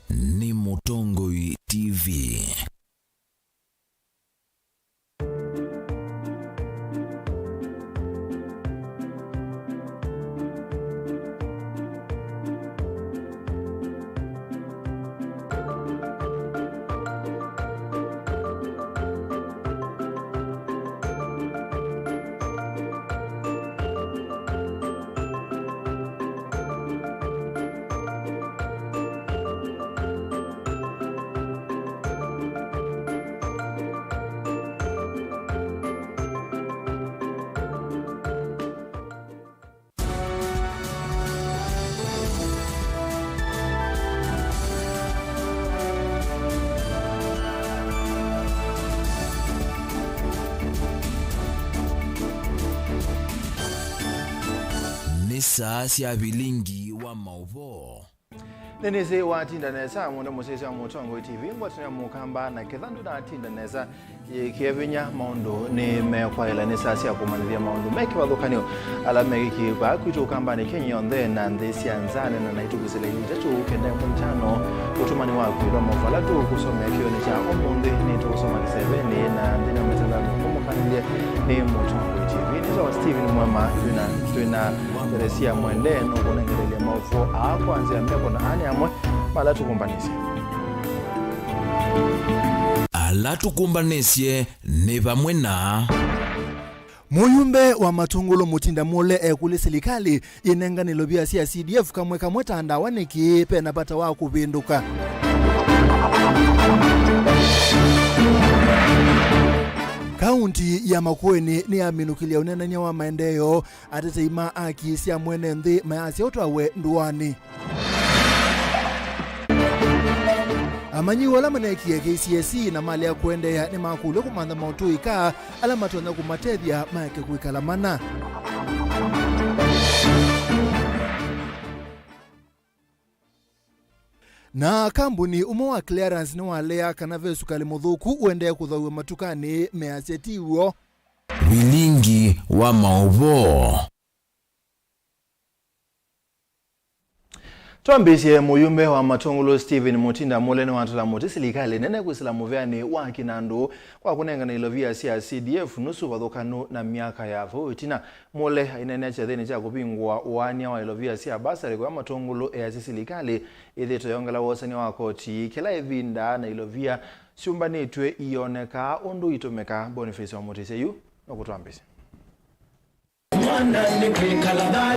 ni Mutongoi TV. Nisa sia bilingi wa mauvo. Neneze wa tinda nesa mwana musesa Mutongoi TV ngwatanya mukamba na kethandu na tinda nesa yekiavinya maundo ni mekwaila nesa sia kumanithia maundo meki wathukanio ala meki ba kwitu kamba ni Kenya onthe na nthisia nzane na naitugisele nitatu kenda mtano utumani wa kwira mofala tu kusomea kione cha omunde ni tu kusoma kiseveni na ndina metala kumukanilia ni Mutongoi TV nizo Steven Mwema tuna Teresia Mwende no kunengelele maufo kwanza mbeko na ani amwe mala tukumbanisye ala tukumbanisye ne bamwe na Muyumbe wa Matungulu Mutinda Mule kuli serikali inenganilo bya cia CDF kamwe tandawaniki pena bata wa kuvinduka. Kaunti ya Makueni ni aminukilia unenanya wa maendeleo ateteima akisia mwene nthi mayasi otwawe nduani. Amanyi wala manekia KCSE na mali ya kuendea ni makule kumanda mautuika ala matona kumatethia maeke kuikalamana. Na kambuni umowa clearance ni walea kanave sukali mudhuku uendea kuthawe matukani measetiwo. Bilingi wa mauvo. Tuambisye muyumbe wa Matungulu Steven Mutinda Mule ni wantula muti serikali nene kusilamu vyani wa kinandu kwa kunengana ilovia sia CDF nusu wathukanu na miaka ya vuitina. Mule inene chadhini cha kupingwa uwania wa ilovia sia basari kwa Matungulu serikali idhito yongela wasani wa koti kila evinda na ilovia siumbanitwe ioneka undu itumeka. Boniface wa Mutise yu na kutuambisye.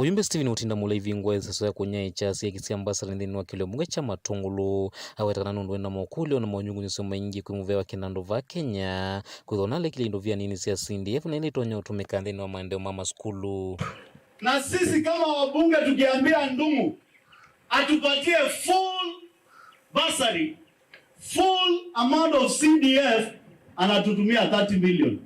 Uyumbe Steven Mutinda Mule ivingwa sasa kunya ichasi yakisiambasa ndini wa kilo munga cha Matungulu awetakana nundu na mokule na monyungu nisoma ingi kumuvewa kinando va Kenya kuthonale kilindo vya nini sia CDF na ili tonyo utumika ndini wa maendeo mama skulu. Na sisi kama wabunge tukiambia Ndung'u atupatie full bursary, full amount of CDF, anatutumia 30 million.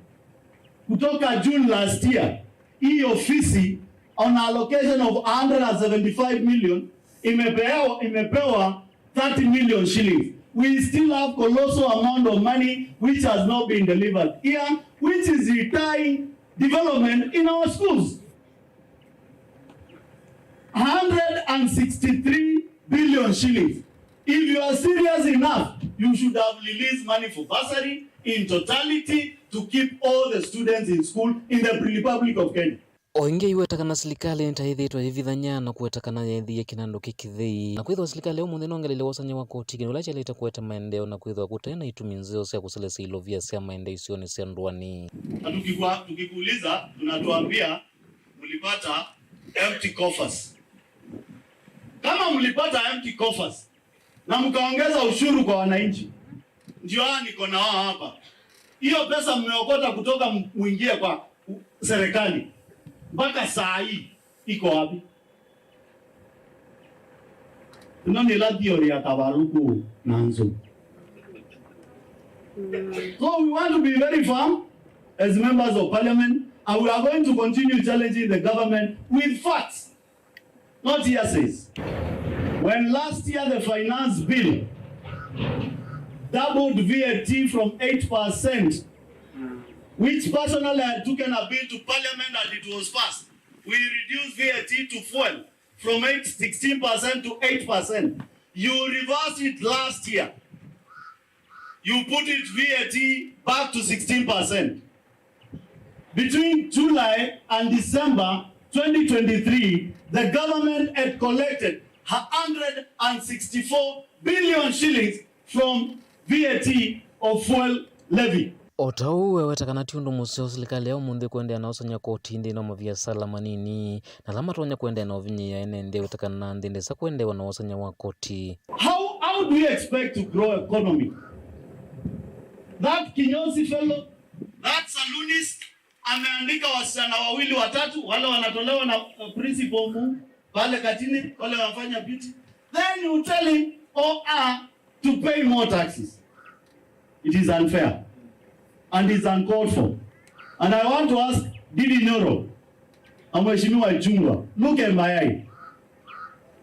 Kutoka June last year, hii ofisi on allocation of 175 million imepewa 30 million shillings. We still have colossal amount of money which has not been delivered here, which is retying development in our schools. 163 billion shillings. If you are serious enough, you should have released money for bursary in totality to keep all the students in school in the Republic of Kenya. Oinge iwetakana serikali ntaithitwa ivithanya na kuwetakana yethi kinando kikithei na kwithwa serikali umuthi nongelele wasanya wa koti kinula chaleta kuweta maendeleo na kwithwa kutena ituminzio cia kuselesa ilovia cia maendeleo isioni cia ndwani. Tukikuuliza tunatuambia mlipata empty coffers. Kama mlipata empty coffers na mkaongeza ushuru kwa wananchi, ndio niko na wao hapa. Hiyo pesa mmeokota kutoka muingie kwa serikali mpaka saa hii iko wapi? Nani la theory ya Kabaruku Nanzo. So we want to be very firm as members of parliament, and we are going to continue challenging the government with facts, not hearsays. When last year the finance bill doubled VAT from 8%, which personally had taken a bill to parliament and it was passed, we reduced VAT to fuel from 16% to 8%. You reversed it last year. You put it VAT back to 16%. Between July and December 2023, the government had collected 164 billion shillings from VAT of fuel levy. Otau wewetakana tiundu museo serikali yao munthi kwendea na usanya koti ndi na mavia salama nini na lama tonya kwendea na ovinyi ya ene wetakana na ndinde sa kwendea na usanya wa koti. How do you expect to grow economy? That kinyozi fellow, that saloonist, ameandika wasichana wawili watatu, wale wanatolewa na principal mu pale katini, wale wanafanya beauty. Then you tell him or her to pay more taxes. It is unfair and it's uncalled for. And I want to ask Didi Nyoro, Mheshimiwa Ichung'wah, look at my eye.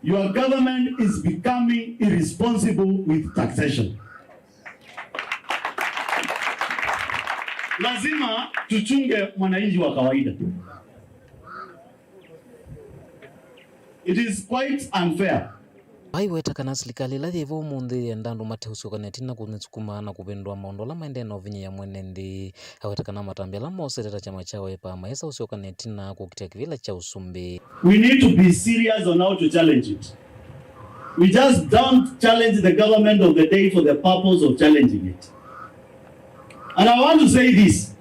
Your government is becoming irresponsible with taxation. Lazima tuchunge mwananchi wa kawaida. It is quite unfair. Aiwetakana serikali la thivo munthi endandu matehusio kanetina kunitsukuma na kupendwa maondo la maendeno vinyi ya mwenendi awetakana matambia la moseteta chama chao epa maesa usio kanetina kukitia kivila cha usumbi. We need to be serious on how to challenge it. We just don't challenge the government of the day for the purpose of challenging it. And I want to say this,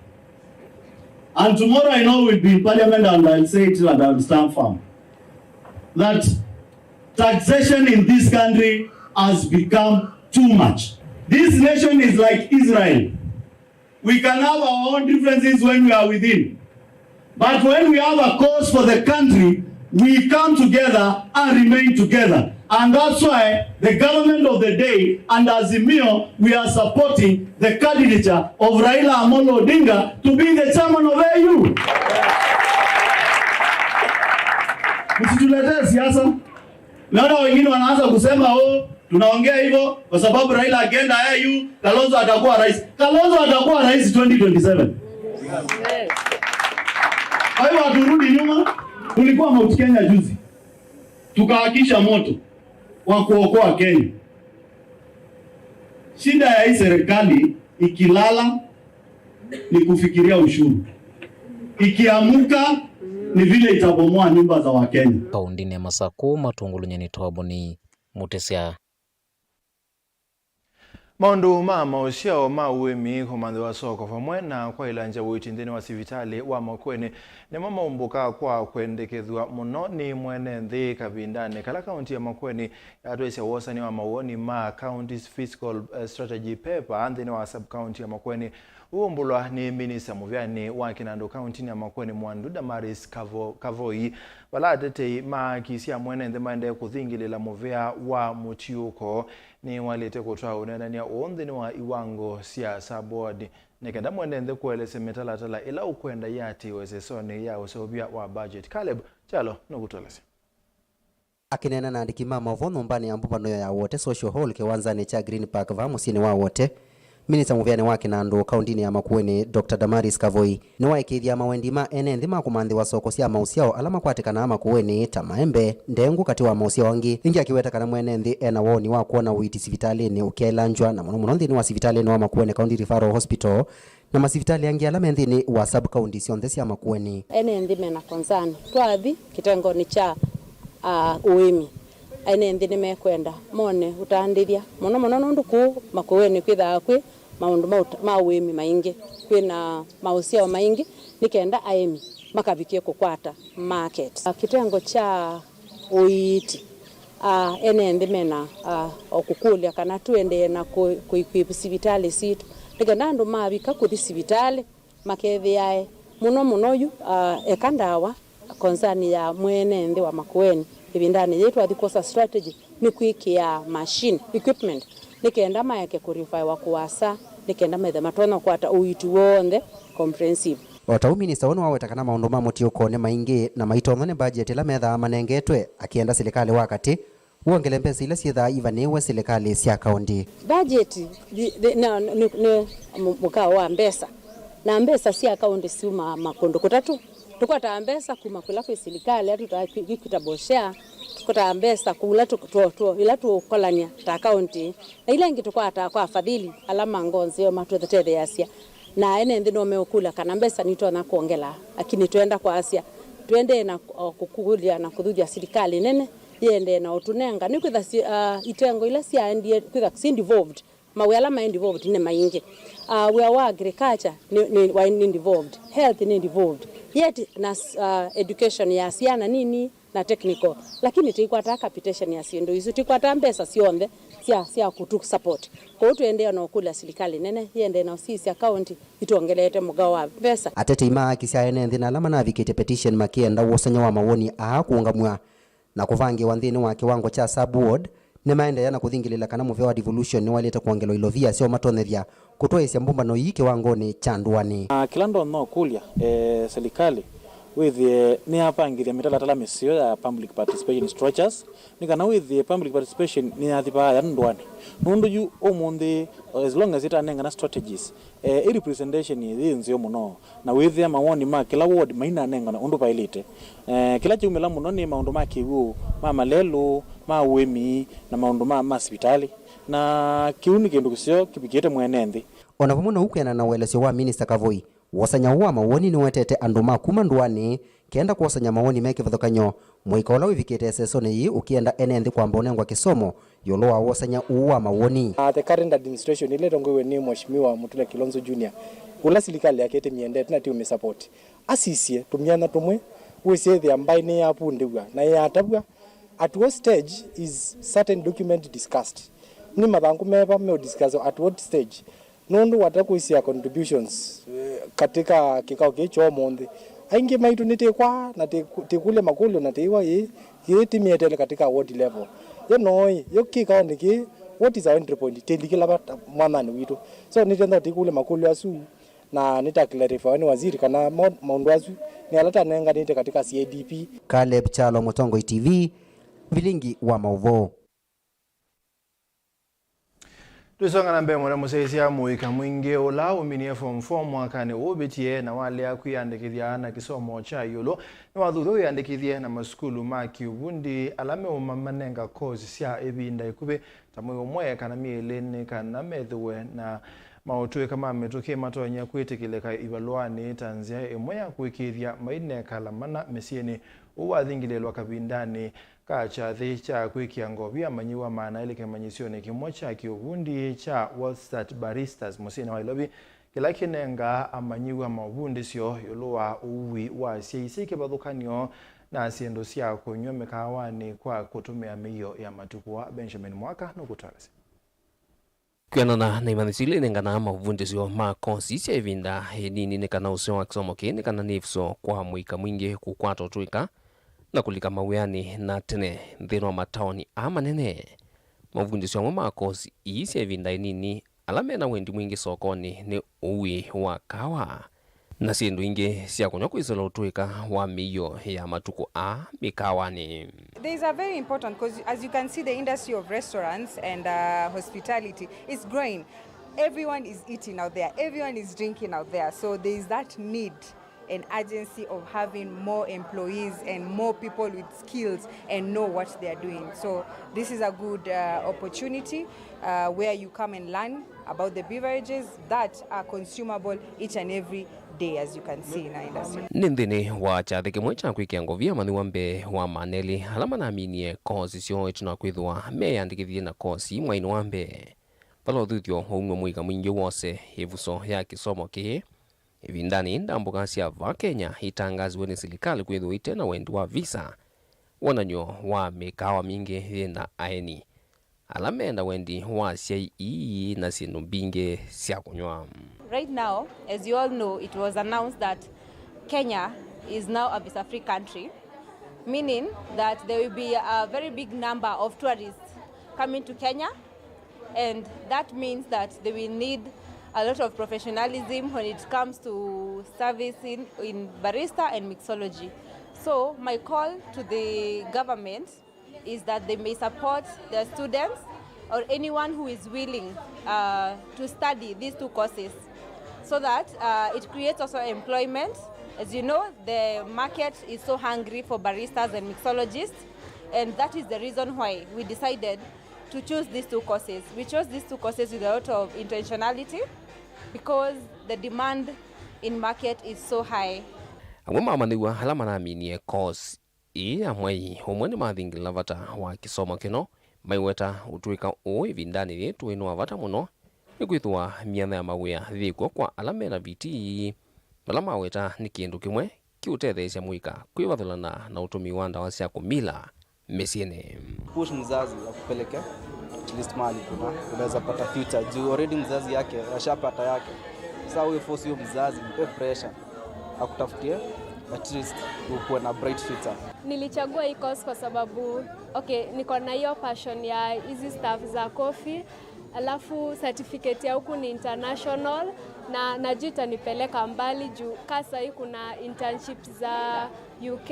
and tomorrow I know we'll be in parliament and I'll say it and I'll stand firm, that taxation in this country has become too much. This nation is like Israel. We can have our own differences when we are within. But when we have a cause for the country, we come together and remain together. And that's why the government of the day and Azimio, we are supporting the candidature of Raila Amolo Odinga to be the chairman of AU. Msituletee siasa. Naona wengine wanaanza kusema tunaongea hivyo kwa sababu Raila akienda AU, Kalonzo atakuwa rais. Kalonzo atakuwa rais 2027. Kwa hiyo aturudi nyuma. Kulikuwa Mount Kenya juzi. Tukahakisha moto wa kuokoa Kenya. Shida ya hii serikali ikilala ni kufikiria ushuru. Ikiamuka ni vile itabomoa nyumba za Wakenya. Kaundini ya Masako matungulu nyeni toaboni Mutesia. Maundu mausiao mauwimi komandhi wa soko pamwe na kwa ilanja uitindini wa sivitali wa Makueni ni maumbuka kwa kwendekethwa muno ni mwene nthi kabindani kala kaunti ya Makueni atwesya wosani wa mauoni ma county's fiscal strategy paper nthini wa sub county ya Makueni uombulwa ni Minister Muvyani wa Kinandu County ya Makueni Mwandu Damaris Kavoi balatete makisia mwene nthi maende kuthingilila muvea wa mutiuko ni walete kutwa unenania onthini wa iwango sia sabodi nekenda mwene nthi kuelese metalatala ila ukwenda yati wesesoni ya usobia wa budget. Caleb chalo nukutolese akinena na andiki mama ovo numbani ya mbupano ya wote social hall kiwanzani cha Green Park va musini wa wote. Minister Muvyani wa Kinandu kauntini ya Makueni Dr. Damaris Kavoi ni waikithia mawendima ene nthima kumanthi wa soko sia mausiao alama kwatikana Makueni ta maembe ndengu kati wa mausiao wangi ingi akiwetakana mwene nthi ena woni wa kuona uiti sivitalini ukelanjwa na muno nthini wa sivitalini wa Makueni County Referral Hospital na masivitali yangi alama nthini wa sub county sionthe sia Makueni ene nthi mena concern twathi kitengoni cha uimi ene nthi nimekwenda mone utandithia muno nundu ku Makueni kwithaa kwi maundu mauimi maingi kwina mausiao maingi nikenda aimi makavikie kukwata market kitengo cha uiti ene nthi mena okukulia kana tuende na kuipipi sivitali situ nikenda andu mavika kuthi sivitali makethiae muno yu ekandawa konsani ya mwene nthi wa Makueni ibindani yetu athikosa strategy ni kuikia machine equipment nikenda maeke kurify wa kuwasa nikenda methe matona kwata uitu wonde comprehensive. Otau minister wonu wawetakana maundu ma mutiuko ne maingi na maitono ne budget la metha manengetwe akienda serikali wakati uongele mbesa ile sietha ivaniwe serikali sia county budget ne mukao wa mbesa na mbesa sia county siuma makondo kutatu tukwata mbesa kuma kula kwa serikali atu tutakitaboshea tukuta mbesa kula tukutoto ila tukolania ta county na ile ngi tukwata kwa afadhili alama ngonzi yo matwethe yasia na ene ndino meokula kana mbesa nito na kuongela lakini tuenda kwa asia tuende na kukugulia na kudhudia serikali nene yende na utunenga ni kwitha itengo ila sia ndie kwitha involved mawe alama involved ne maingi we are agriculture ni involved health ni involved yet na education ya siana nini na technical lakini tikwata capitation ya sindo hizo tikwata mbesa sionde sia kutu support kwa hiyo tuende na ukula serikali nene yende na sisi account ituongelete mugao wa pesa atete ima kisia ene ndina alama na advocate petition makienda wosanya wa mawoni kuungamwa na kuvangi wanthini wa kiwango cha subward ne maende yana kuthingilila kana muveo wa devolution ni waleta kuongelo ilovia sio matoneria kutoesya mbumbano yi kiwangoni cha ndwani kilando no kulia serikali with ni apangiria mitalatala misio ya public participation structures ni kana with public participation ni athipa ya ndwani nundu yu omundi as long as it anenga na strategies representation yi nzio muno na with ya mawoni ma kila ward maina anenga na undu pailite kila chumela muno ni maundu ma kiwu ma malelo ma wemi na maundu ma hospitali na kiuni kindu kusio kipikite mwenendi ona vumuno hukwena na welesyo wa minister Kavoi wasanya wa mawoni ni wetete andu makuma ndwani kenda kuwasanya mawoni meke vathokanyo mwika ola wivikite sesoni yi ukienda enendi kwamba unengwa kisomo yolo wa wasanya uwa mawoni the current administration ile rongowe ni mheshimiwa Mutula Kilonzo Junior ula serikali yake temiende na tiume support asisie tumiana tumwe wese the ambaye ni apundiwa na ya tabwa at what stage is certain document discussed ni mathangu meba me discuss at what stage nundu watakuisia contributions katika kikao kicho mondi aingi maitu nitekwa na tekule makulu na teiwa yi timietele katika ward level yo kikao niki what is our entry point telikila bata mwanani witu so nitenda tekule makulu asu na nitaklarify ni waziri kana maundu asu ni alata nenga nite katika CADP Caleb Chalo Mutongo TV Vilingi wa Mauvo Tusonga na mbemo na museisia muika mwingi ola uminie form 4 mwakani ubitie na wale akuyandikithia na kisomo cha yulo na wathuthu yandikithie na maskulu ma kiubundi alame umamanenga kozi cia ebinda ikube tamwe umwe kana mieleni kana methuwe na mautwe kama metuke matonya kwitikileka ibalwani Tanzania imwe ya kuikithia maine kalamana mesieni uwathingilelwa kabindani kacha cha kwikia ngobia manyiwa maana ile kemanyisio ni kimwe cha kiubundi cha Wallstat Baristas musina wailobi kila kinenga amanyiwa mabundi sio yolowa uwi wa CIC kibadhukanio na siendo sia kunywa mekawani kwa kutumia miyo ya matukua Benjamin Mwaka no kutarasi kwenana na imanisile nengana mabundi sio makonsi cia evinda nini nekana usio wa kisomo kini kana nifso kwa mwika mwingi kukwato tuika na kulika mawiani na tene nthino wa mataoni manene mavundisyo amwe makosi isi evinda nini alamena wendi mwingi sokoni ni uwi wa kawa na sindu ingi sia kunywa kwisolo tuika wa miyo ya matuku mikawani. These are very important because as you can see the industry of restaurants and hospitality is growing. Everyone is eating out there, everyone is drinking out there, so there is that need an urgency of having more employees and more people with skills and know what they are doing. So this is a good opportunity where you come and learn about the beverages that are consumable each and every day, as you can see in our industry. Nindini wa chathike mwecha kwikia ngovia mani wambe wa maneli alama na aminie kozi sio ituna kwithwa meyandikithie na kozi mwaini wambe palo thuthio umwe mwika mwingi wose ivuso ya kisomo ki Evindani ndambuka cia va Kenya itangaziwe ni serikali kwithwa itena wendi wa visa wananyo wa mikawa mingi na aeni alamenda wendi wa CIE na sinu binge cia kunywa. Right now, as you all know, it was announced that Kenya is now a visa-free country, meaning that there will be a very big number of tourists coming to Kenya, and that means that they will need a lot of professionalism when it comes to servicing in barista and mixology. So my call to the government is that they may support their students or anyone who is willing to study these two courses so that it creates also employment. As you know, the market is so hungry for baristas and mixologists. And that is the reason why we decided to choose these two courses. We chose these two courses with a lot of intentionality because the demand in market is so high. Amwe maniwa halama na minie course amwe homoni mathingila vata wa kisomo kino maiweta utuika ivindani yetu ino vata muno nikwithwa miana ya mawia thikwo kwa alame na viti alama weta ni kindu kimwe kiutetheesya mwika kwivathulana na utumi wa ndawa cia kumila mesiene. Push mzazi akupeleke at least mali unaweza pata future juu already mzazi yake ashapata yake. Sasa wewe force hiyo mzazi mpe pressure akutafutie at least ukuwe na bright future. Nilichagua hii course kwa sababu niko na hiyo passion ya hizi stuff za coffee, alafu certificate ya huku ni international na najua itanipeleka mbali juu kasa hii kuna internships za UK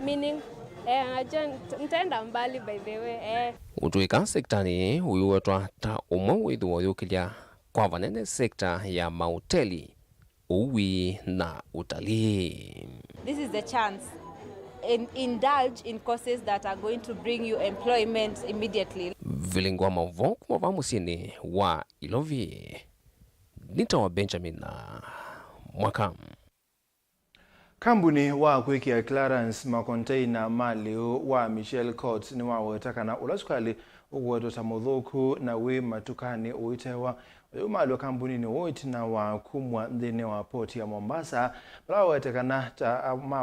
meaning najua nitaenda mbali by the way. Utuika sektani uyu wetwa ta umwe withu wayukilia kwa vanene sekta ya mahoteli uwi na utalii. This is the chance. Indulge in courses that are going to bring you employment immediately. Vilingwa mavo kwa musini wa Ilovi. Nita wa Benjamin na Mwakam. Kambuni wa kwikia Clarence makonteina mali wa Michelle Court ni wa wetakana ulasukali uwedo tamudhuku na we matukani uitewa umali wa kambuni ni woiti na wa kumwa ndini wa poti ya Mombasa bala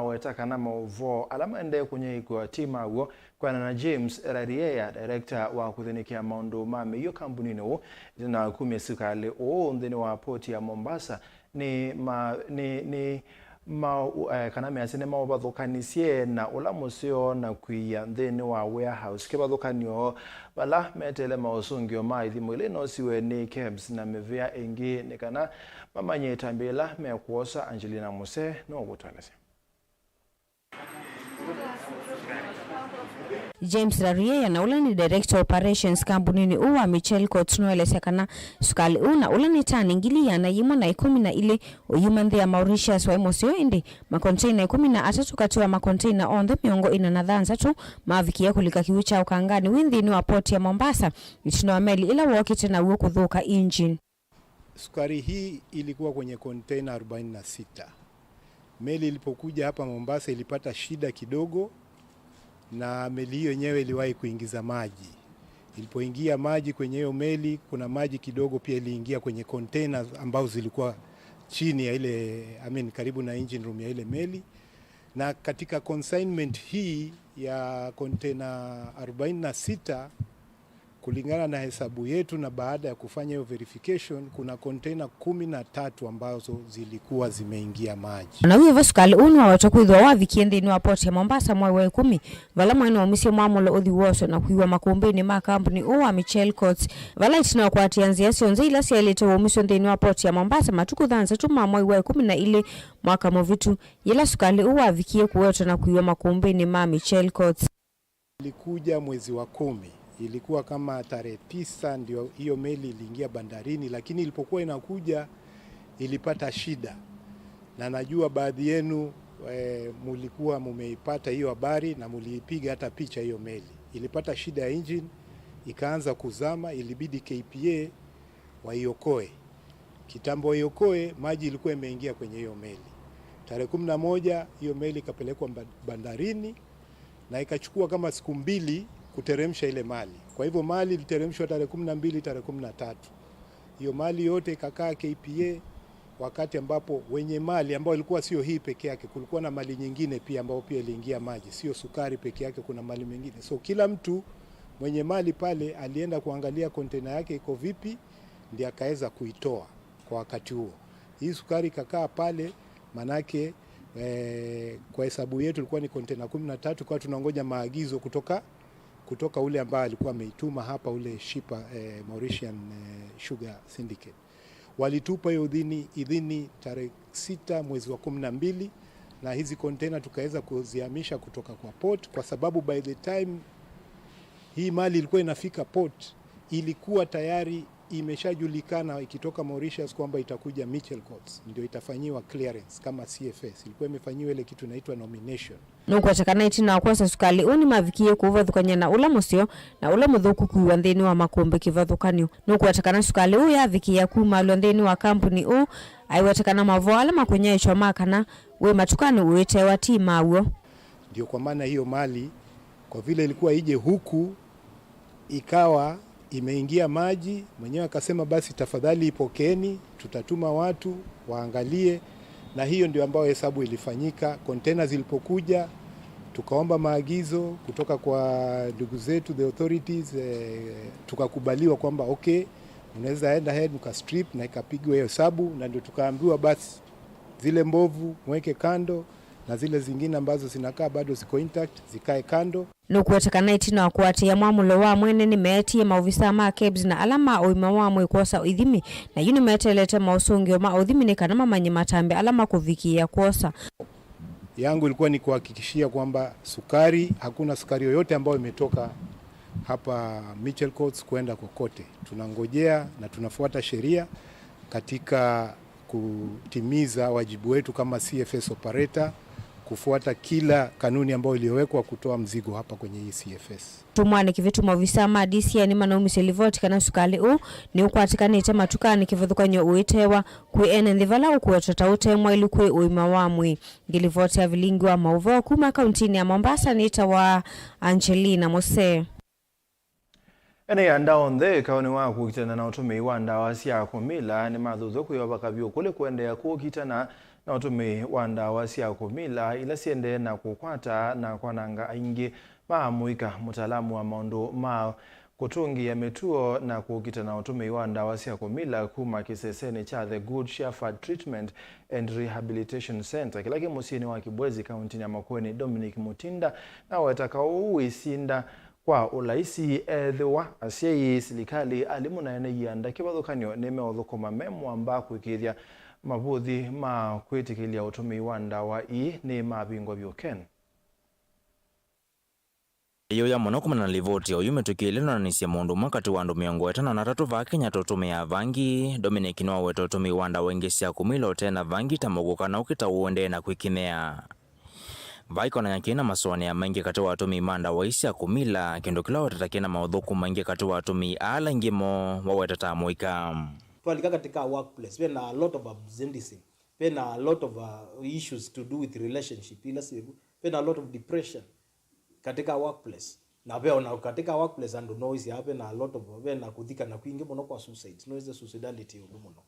wetakana mauvo alama ende kwenye ikwa tima uo kwa na James Rariea director wa kuthinikia maundu mame hiyo kambuni ni uo na kumia sukali ndini wa poti ya Mombasa ni kaname asine mawathukanisie na ula musio na kuia nthini wa warehouse kibathukanio bala metele mausungio maithi ile no siwe ni cabs na mevia engi ni kana mamanye tambila mekuosa Angelina Muse no gutwalese. James Rariea na ula ni director operations kambunini uwa Michelle Court noelesekana sukali una ula ni tani ngilia na yimo na 10 na ile uyumandhi ya Mauritius wa imosio indi makonteina 13 katiwa makonteina onde miongo ina na dhanza tu mavikia kulika kiwicha ukangani windhini wa poti ya Mombasa itino wa meli ila wakiti na uo kudhuka engine. Sukari hii ilikuwa kwenye container 46. Meli ilipokuja hapa Mombasa ilipata shida kidogo na meli hiyo yenyewe iliwahi kuingiza maji. Ilipoingia maji kwenye hiyo meli, kuna maji kidogo pia iliingia kwenye containers ambao zilikuwa chini ya ile karibu na engine room ya ile meli. Na katika consignment hii ya container 46 kulingana na hesabu yetu na baada ya kufanya hiyo verification kuna container 13 ambazo zilikuwa zimeingia maji. Na wiyo sukali unwa watakuidhwa wavikiende ni wa poti ya Mombasa mwai wa 10 vala mweno umisi mwamulo uthi woso na kuiwa makumbeni makambuni uwa Michelle Court vala itina kwa atianzia sionze ila sialete wa umisi ndeni wa poti ya Mombasa matuku dhanza tuma mwai wa 10 na ile mwaka movitu ila sukali uwa vikie kuweto na kuiwa makumbeni ma Michelle Court. Ilikuja mwezi wa 10. Ilikuwa kama tarehe 9 ndio hiyo meli iliingia bandarini, lakini ilipokuwa inakuja ilipata shida. Na najua baadhi yenu mulikuwa mumeipata hiyo habari na mulipiga hata picha hiyo meli. Ilipata shida ya engine, ikaanza kuzama, ilibidi KPA waiokoe. Kitambo iokoe, maji ilikuwa imeingia kwenye hiyo meli. Tarehe 11 hiyo meli ikapelekwa bandarini na ikachukua kama siku 2 kuteremsha ile mali. Kwa hivyo mali iliteremshwa tarehe 12 tarehe 13. Hiyo mali yote ikakaa KPA wakati ambapo wenye mali ambao ilikuwa sio hii peke yake, kulikuwa na mali nyingine pia ambao pia iliingia maji, sio sukari peke yake, kuna mali nyingine. So kila mtu mwenye mali pale alienda kuangalia container yake iko vipi ndiye akaweza kuitoa kwa wakati huo. Hii sukari ikakaa pale manake kwa hesabu yetu ilikuwa ni container 13 kwa tunangoja maagizo kutoka ule ambaye alikuwa ameituma hapa ule shipa Mauritian Sugar Syndicate. Walitupa hiyo idhini tarehe 6 mwezi wa 12 na hizi container tukaweza kuzihamisha kutoka kwa port kwa sababu by the time hii mali ilikuwa inafika port ilikuwa tayari imeshajulikana ikitoka Mauritius kwamba itakuja Mitchell Courts, ndio itafanyiwa clearance kama CFS. Ilikuwa imefanyiwa ile kitu inaitwa nomination. Nukwatakana itina kwasa sukali uni mavikie kuvathukanya na ula musio na ula muthuku kuiwa nthini wa makombe kivathukanio. Nukwatakana sukali u yavikia kumalwa nthini wa kampuni u aiwatakana mavoala makunyaishwa makana we matukani uitewa tima uo. Ndio kwa maana hiyo mali kwa vile ilikuwa ije huku ikawa imeingia maji, mwenyewe akasema basi tafadhali ipokeni, tutatuma watu waangalie, na hiyo ndio ambayo hesabu ilifanyika. Container zilipokuja tukaomba maagizo kutoka kwa ndugu zetu the authorities, tukakubaliwa kwamba okay, unaweza enda ahead mkastrip na ikapigwa hiyo hesabu, na ndio tukaambiwa basi zile mbovu mweke kando na zile zingine ambazo zinakaa bado ziko intact zikae kando. Nukwatakana itina wakwatia mwamulo wa mwene ni meetie maofisa ma KEBS na alama oima wa mwikosa uithimi na yuni meetelete mausungio ma uithimi ni kanama manyi matambe alama kuvikia kuosa. Yangu ilikuwa ni kuhakikishia kwamba sukari, hakuna sukari yoyote ambayo imetoka hapa Mitchell Courts kwenda kokote. Tunangojea na tunafuata sheria katika kutimiza wajibu wetu kama CFS operator, kufuata kila kanuni ambayo iliyowekwa kutoa mzigo hapa kwenye hii CFS. Tumwane kivitu mavisa ma DCI ni manaumi selivoti kana sukali u ni ukwatikana ite matukani kivuthukanyo uitewa kuene ndhivala ukuwetota utemwa ili kwe uima wamwi. Ngilivoti ya vilingi wa mauvo kuma kauntini ya Mombasa ni ita wa Angelina Mose. Ene andao ndhe kaone wa kukitana na utume wa ndawa sia kumila ni madhuzo kuyoba kabyo kule kuendea kukitana na utume wa ndawa sia kumila ila siende na kukwata na kwananga aingi maamuika mutaalamu wa maundu ma kutungi ya metuo na kukitana utume wa ndawa sia kumila kuma kisesene cha The Good Shepherd Treatment and Rehabilitation Center kilaki musini wa Kibwezi kaunti ya Makueni Dominic Mutinda na watakao uisinda kwa ulaisi thewa asiye serikali alimu na ene yanda kibathukanio neme othukuma memo amba kwikithia mabuthi ma kwitikilia utumi wa ndawa ni mabingwa byoken. Iyo ya mono kumana na livoti o yumetukile na nisia mundu makati wa andu 53 va Kenya totumia vangi. Dominic no weto tumi wa ndawa ingesia kumilo tena vangi tamuguka na ukita uende na kwikimea. Vaiko na yakina maswani ya mengi kati wa atumi manda wa isi ya kumila kendo kila watatakina maudhuku mengi kati wa atumi ala ngimo wa wetata muika. Tualika katika workplace, when a lot of absenteeism, when a lot of issues to do with relationship, when a lot of depression katika workplace. Na pia katika workplace and noise happen a lot of when kuthika na kuingia mono kwa suicide, noise suicidality umuno.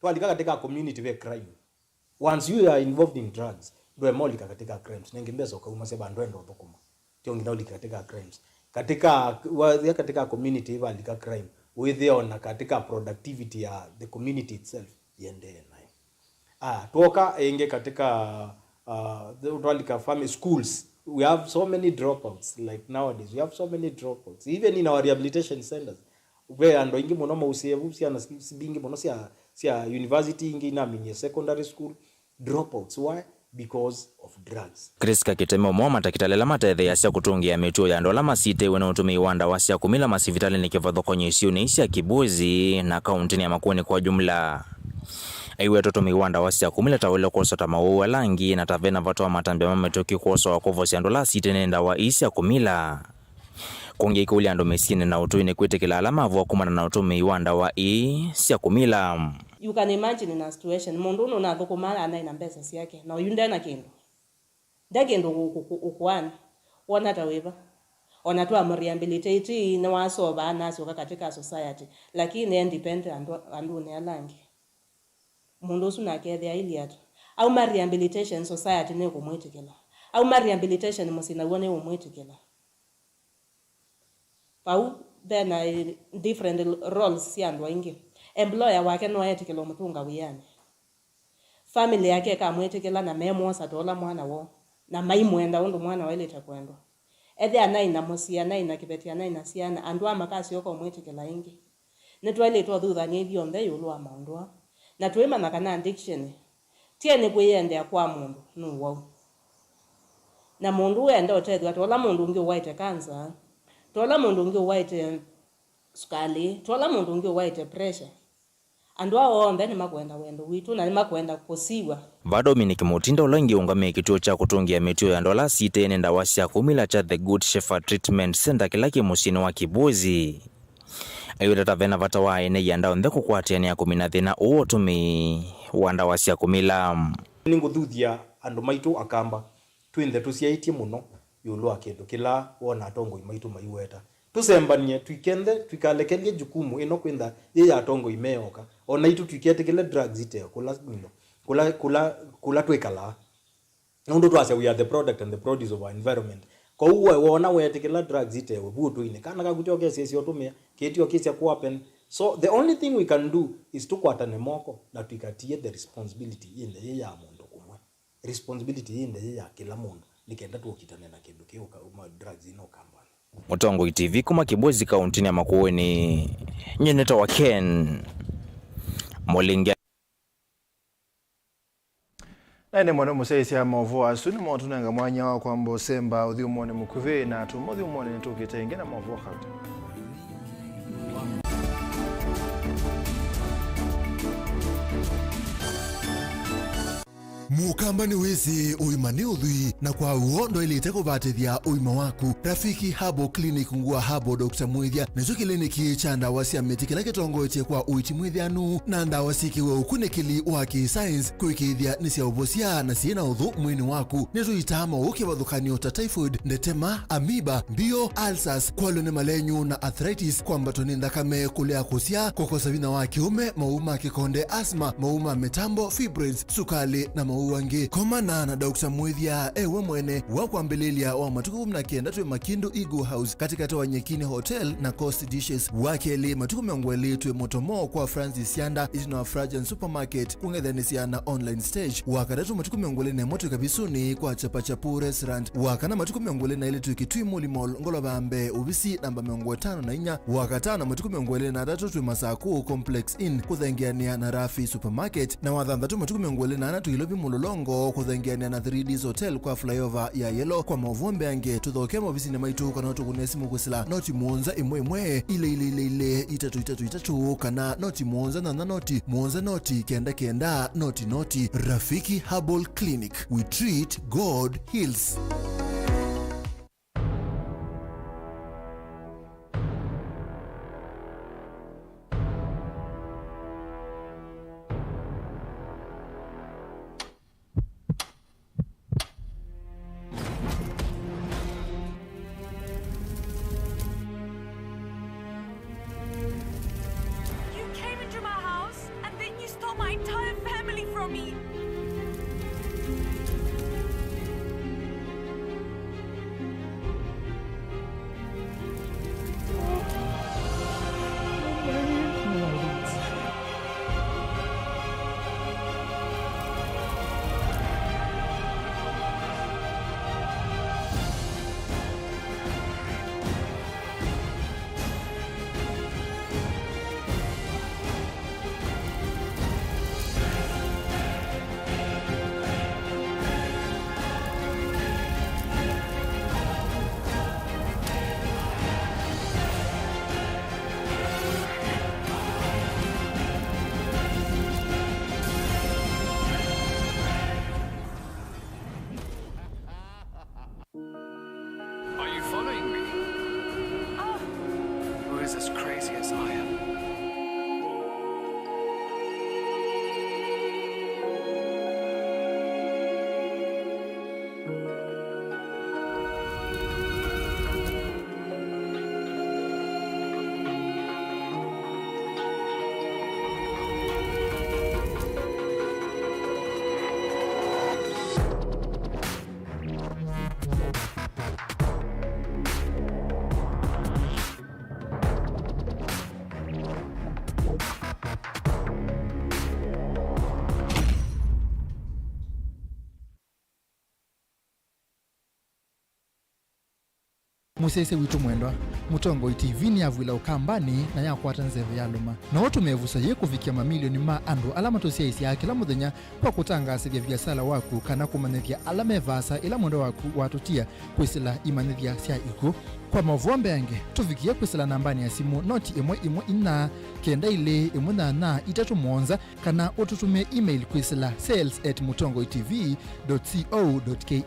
Tualika katika community where crime. Once you are involved in drugs, ndo emolika katika crimes nengembezo kwa umaseba ndwendo thukuma tiongi ndolika katika crimes katika community hiva alika crime withio na katika productivity ya the community itself yende nayo toka enge katika the ndolika family schools we have so many dropouts like nowadays we have so many dropouts even in our rehabilitation centers where ando ingi mono mausevu sia na sibingi mono sia university ingi na minye secondary school dropouts. Why? Because of drugs. Kriska kitemo mwama takitalela matethe ya siya kutungia mituo ya ndola masite wena utumi wanda wa siya kumila masivitali ni kifadho kwenye isiyo ni isi ya Kibwezi na kauntini ya Makueni kwa jumla. Iwe tutumi wanda wa siya kumila tawele kosa tamawewe langi na tavena vato wa matambi mametoki kosa wa kovo siya ndola site nenda wa isi ya kumila. Kongi ikuli ando mesine na utuine kwete kila alama avuwa kumana na utumi wanda wa isi ya kumila. You can imagine in a situation mundu no na thukumana ana ina mbesa siake na uyunda na kindu ndagendo ukwana wana taweva ona tu rehabilitate na wasoba naso katika society lakini independent andu ne alangi mundu suna kethe iliatu au rehabilitation society ne kumwitikela au rehabilitation musina wone umwitikela pau then different roles siandwa ingi employer wake no ayetikelo mutunga wiyane family yake kamwetikela na memosa dola mwana wo na maimwenda undu mwana wele takwendo ethe anaina musia anaina kibetia anaina siana andu amakasi yoko mwetikela ingi netwale to thutha ni thio nthe yulu wa maundwa na twema na kana addiction tiene kuyende kwa mundu no wo na mundu wenda otethwa tola mundu ngi white cancer tola mundu ngi white sukali tola mundu ungi waite pressure andu aombe ni makwenda wendo witu na ni makwenda kusiwa Dominic Mutinda ulangiungame kituo cha kutungia mitio ya ndola site nenda wasia kumila cha The Good Shepherd Treatment Center kilaki musini wa Kibuzi. Ayuda tavena vata wa ene yanda ondeko kwa tiani ya kumina thina uotumi wanda wasia kumila. Ningu dhudia andu maitu akamba tuinde tusiaitie muno yulu akindu kila wona atongo imaitu maiweta. Tusembanie twikende twikalekelie jukumu ino kwenda ye ya atongo imeoka ona itu twikete kile drugs ite kula twikala nundu twase we are the product and the produce of our environment ko uwe wona wete kila drugs ite butu ine kana kakutioke sisi otumia ketio kisia ku happen. So the only thing we can do is to kwatane moko na twikatie the responsibility inde ye ya mundu kumwe responsibility inde ye ya kila mundu nikenda tuokitane na kindu kio kama drugs ino kamba Mutongo TV kuma Kibuzi kauntini ya Makueni nyeneta wa Ken Molinga Naine mwana musaisi ya maovu asuni mwantu nanga mwanya wa kwa mbo semba udhi umone mukuve na tumodhi umone nitukite ingena maovu wakati. Mukamba ni wezi uimani udhui na kwa uondo ili iteko batithia uima waku. Rafiki Habo Clinic ngua Habo Dr. Mwithia nizo kliniki cha ndawasi ya meti kila kitongo itie kwa uiti mwithianu na ndawasi kiwe ukunikili waki science kuikithia nisi ya ubosia na siena udhu mwini waku nizo itama uke wadhukanio ta typhoid, ndetema, amiba, bio, ulcers, kwalone malenyu na arthritis kwa mbatoni ndakame kulea kusia kukosa vina wa kiume, mauma kikonde, asma, mauma metambo, fibroids, sukali na uwangi. Komana na Dr. Mwithia ewe mwene wakwambelelia wa matuku mnakienda tuwe Makindu Eagle House katika towa Nyekini Hotel na Coast Dishes wakeli matuku miongweli tuwe Motomo kwa Francis Yanda itino wa Frajan Supermarket kungedhanisiana online stage wakadatu matuku miongweli na moto kabisuni kwa Chapachapu Restaurant wakana matuku miongweli na ili tuwe Kitui Mall Ngolo Bambe Ubisi namba miongwe 5 na 4 wakatana matuku miongweli na datu tuwe Masaku Complex Inn kudhengiania na Rafi Supermarket na wadhandatu matuku miongweli na anatu ilobi mulolongo kudhengiania na 3Ds Hotel kwa flyover ya Yellow kwa mavombe ange tudhokemo visine maitu kana tukunesi mukusila noti muonza imwe ile itatu kana noti muonza na noti muonza noti kenda noti Rafiki Herbal Clinic, we treat, God heals. musese witu mwendwa Mutongo TV ni avwila ukambani na yakwata nzeve ya luma na watu mevusa ye kufikia mamilioni ma andu alama tosia isi ya kila muthenya kwa kutangasa vya biasala waku kana kumanethia alame vasa ila mwendo waku watutia kwisila imanethia sia iku kwa mavuombe yange tufikia kwisila nambani ya simu noti imwe ina kenda ile imwe na itatu mwonza kana ututume email kwisila sales@mutongoitv.co.ke.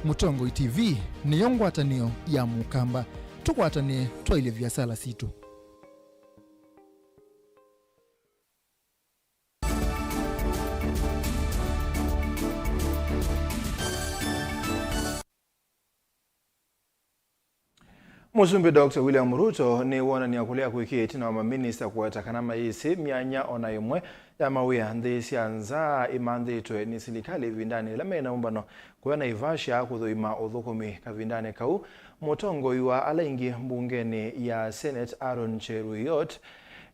Mutongo TV ni yongwatanio ya mukamba tukwatane twaile vyasala situ. Musumbi Dr. William Ruto ni wona ni akulia kuikiti na maminista kuwatakana maisi mianya ona imwe ya mawia ndisi anza imanditwe ni silikali vindani lamena umbano kuwana Ivasha kuthuima uthukumi kavindani kau Mutongo yua alaingi mbungeni ya Senate Aaron Cheruiyot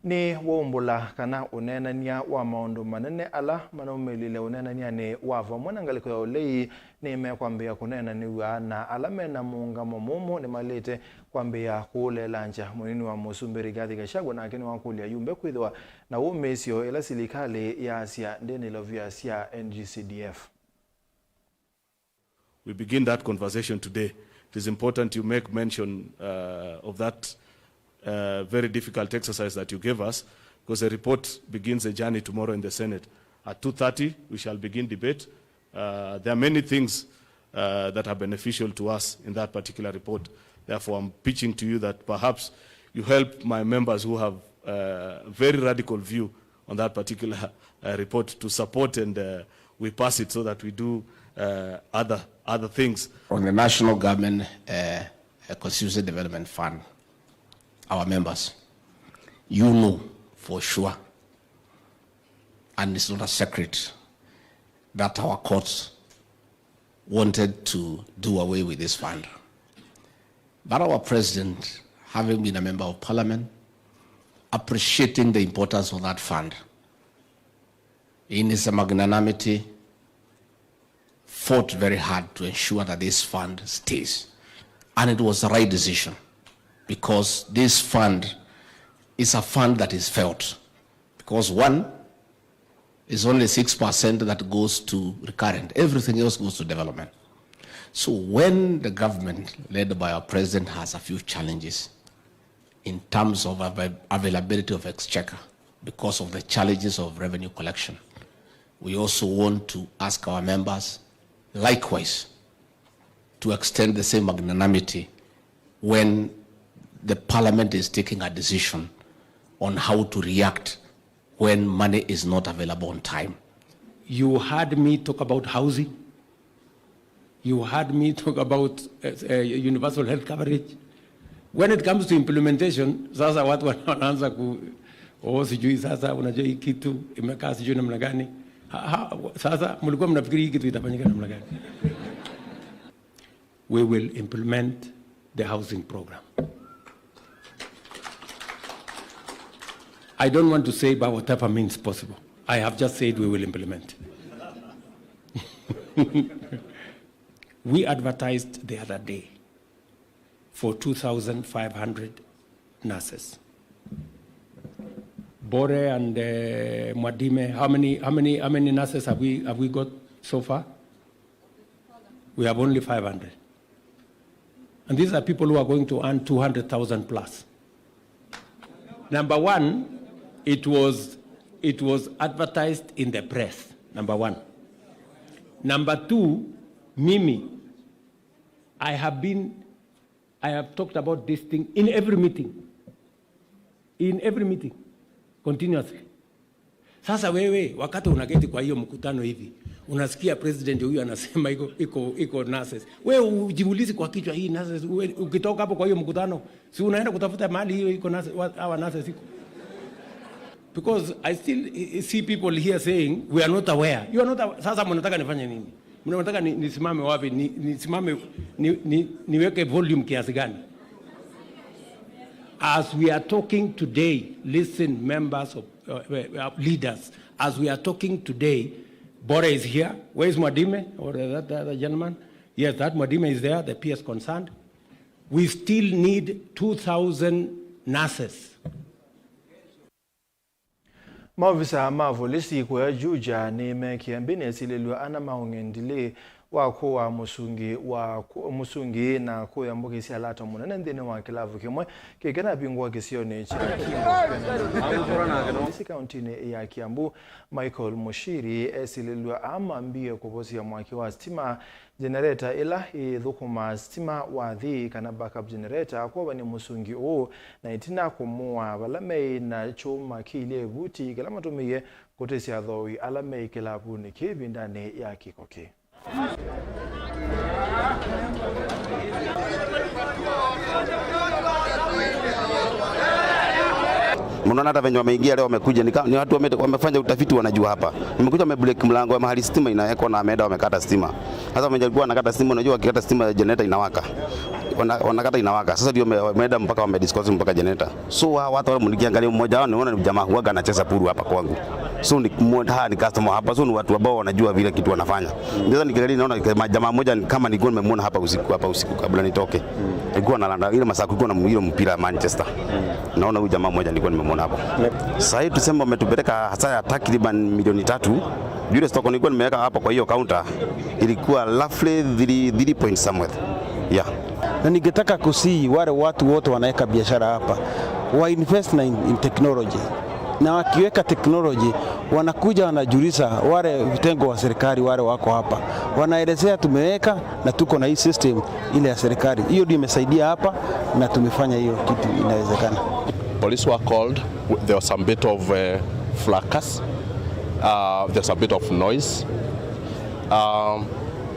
ni waumbula kana unenania wa maundu manene ala manaumelile unenania ni wava mwanangaliko ya ulei ni mekwambia kunenaniwa na alamena muungamo mumu ni malete kwambia kule lanja munini wa Musumbi Rigathi Gachagua na akini wakulia yumbe kwithwa na umesio ila silikali ya Asia ndeni lovya Asia NGCDF. We begin that conversation today. It is important you make mention of that very difficult exercise that you gave us, because the report begins a journey tomorrow in the Senate. At 2:30, we shall begin debate. There are many things that are beneficial to us in that particular report. Therefore, I'm pitching to you that perhaps you help my members who have a very radical view on that particular report to support, and we pass it so that we do other things. On the National Government Constituency Development Fund, our members, you know for sure, and it's not a secret, that our courts wanted to do away with this fund. But our president, having been a member of parliament, appreciating the importance of that fund, in his magnanimity, fought very hard to ensure that this fund stays. And it was the right decision, because this fund is a fund that is felt. Because one, is only 6% that goes to recurrent. Everything else goes to development. So when the government, led by our president, has a few challenges in terms of availability of exchequer because of the challenges of revenue collection, we also want to ask our members, likewise, to extend the same magnanimity when the parliament is taking a decision on how to react when money is not available on time. You heard me talk about housing. You heard me talk about universal health coverage. When it comes to implementation, sasa watu wanaanza sijui sasa unajua hii kitu imekaa sijui namna gani. Sasa mlikuwa mnafikiri hii kitu itafanyika namna gani? We will implement the housing program. I don't want to say by whatever means possible. I have just said we will implement. We advertised the other day for 2,500 nurses. Bore and Mwadime, how many nurses have we got so far? We have only 500. And these are people who are going to earn 200,000 plus. Number one, it was advertised in the press, number one. Number two, Mimi, I have talked about this thing in every meeting, continuously. Sasa wewe, wakati unaketi kwa hiyo mkutano hivi, unasikia president huyu anasema iko nurses. Wewe ujiulize kwa kichwa hii nurses, ukitoka hapo kwa hiyo mkutano, si unaenda kutafuta mahali hiyo iko nurses, hawa nurses iko. Because I still see people here saying we are not aware. You are not aware. Sasa mnataka nifanye nini? Mnataka nisimame wapi? Nisimame niweke volume kiasi gani? As we are talking today, listen, members of leaders, as we are talking today, Bore is here. Where is Mwadime? Or that gentleman? Yes, that Mwadime is there, the PS concerned. we still need 2,000 nurses. Maafisa mavolisi kwa Juja ni mekiambine sililwa ana maungendile wako wa musungi na ko yambuke si alata munene ndene wa kilavu kimwe kekena bingwa kisione cha Kimbo County ne ya Kiambu Michael Mushiri esililwa ama mbie kubosi ya mwaki wa stima generator ila thukuma stima wathi kana backup generator kwa bani musungi o na itina kumua balame na chuma kile guti kala matumiye kotesi athoi alame kilavu ni kibindane ya kikoke. Mnaona hata venye wameingia leo wamekuja ni watu wamefanya utafiti wanajua hapa. Nimekuja wamebreak mlango wa mahali stima inawekwa na ameenda wamekata stima. Sasa wamejaribu wanakata stima, unajua wakikata stima generator inawaka. Wanakata inawaka. Sasa ndio wameenda mpaka wamediscuss mpaka generator. So watu wale mnikiangalia mmoja wao naona ni jamaa huaga anacheza puru hapa kwangu. So ni mmoja ni customer hapa, so ni watu ambao wanajua vile kitu wanafanya. Sasa nikiangalia naona jamaa mmoja kama nilikuwa nimemwona hapa usiku kabla nitoke. Alikuwa analanda ile masaa kulikuwa na ile mpira Manchester. Naona huyu jamaa mmoja nilikuwa nimemwona hapo. Sasa hivi tuseme wametupeleka hasa ya takriban milioni 3. Yule stock nilikuwa nimeweka hapa kwa hiyo counter ilikuwa roughly 3 point somewhere. Yeah. Na ningetaka kusii wale watu wote wanaweka biashara hapa wa invest in technology. Na wakiweka technology wanakuja wanajulisha wale vitengo wa serikali wale wako hapa. Wanaelezea tumeweka na tuko na hii system ile ya serikali. Hiyo ndio imesaidia hapa na tumefanya hiyo kitu inawezekana. Police were called. There was some bit of fracas. There's a bit of noise.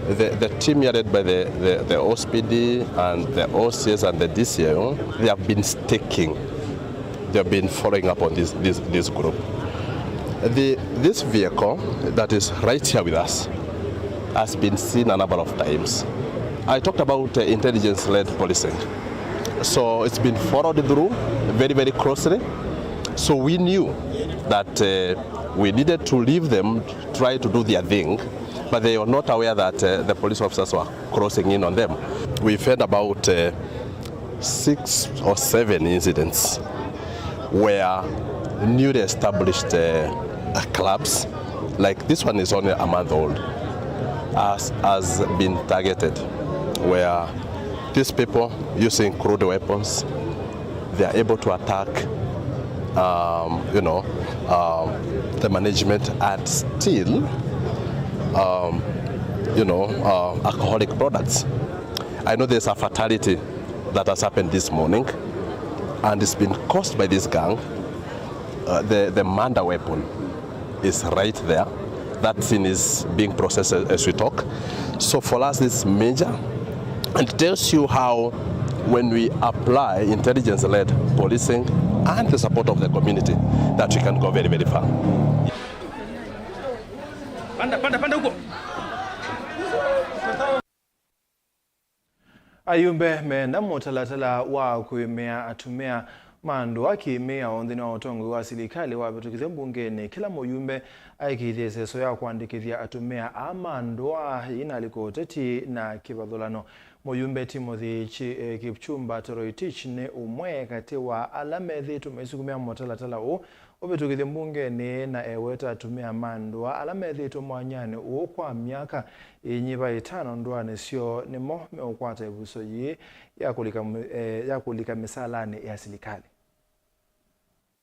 The team led by the OSPD and the OCS and the DCIO, they have been staking. They have been following up on this group. This vehicle that is right here with us has been seen a number of times. I talked about intelligence-led policing. So it's been followed through very, very closely. So we knew that we needed to leave them try to do their thing, but they were not aware that the police officers were crossing in on them. We've had about 6 or 7 incidents where newly established clubs, like this one is only a month old, has been targeted, where these people using crude weapons, they are able to attack, the management and steal, alcoholic products. I know there's a fatality that has happened this morning, and it's been caused by this gang. The Manda weapon is right there. That thing is being processed as we talk. So for us, it's major. And it tells you how, when we apply intelligence-led policing and the support of the community, that we can go very, very far. Panda huko. Ayumbe menda motalatala wa kuimea atumea mando akimea ondhini wa utongo wa serikali wabetukize mbungeni kila moyumbe aikithese so ya kuandikithia atumea amandoa inaliko teti na kibadholano. Moyumbe Timothy Kipchumba Toroitich ne umwe kati wa alamethi tumesukumia motalatala o obetukize mbungeni na eweta atumea mandoa alamethi tumwanyane o kwa miaka inyiba 5 ndoa sio nimo meukwata ebuso yi ya kulika misalani ya serikali.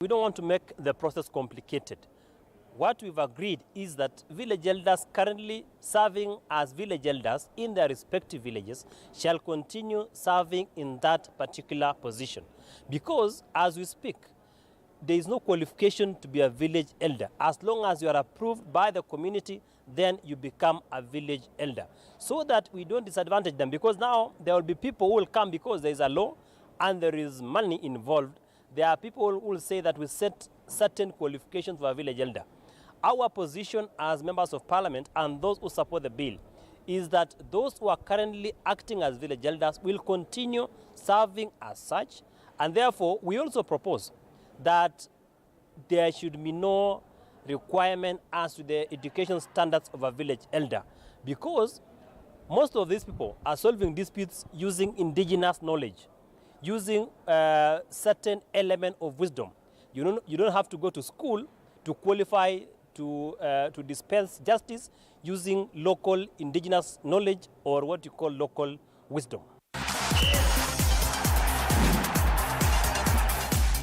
We don't want to make the process complicated. What we've agreed is that village elders currently serving as village elders in their respective villages shall continue serving in that particular position. Because as we speak, there is no qualification to be a village elder. As long as you are approved by the community, then you become a village elder. So that we don't disadvantage them, because now there will be people who will come because there is a law and there is money involved. There are people who will say that we set certain qualifications for a village elder. Our position as members of parliament and those who support the bill is that those who are currently acting as village elders will continue serving as such, and therefore we also propose that there should be no requirement as to the education standards of a village elder, because Most of these people are solving disputes using indigenous knowledge, using certain element of wisdom. You don't have to go to school to qualify to dispense justice using local indigenous knowledge or what you call local wisdom.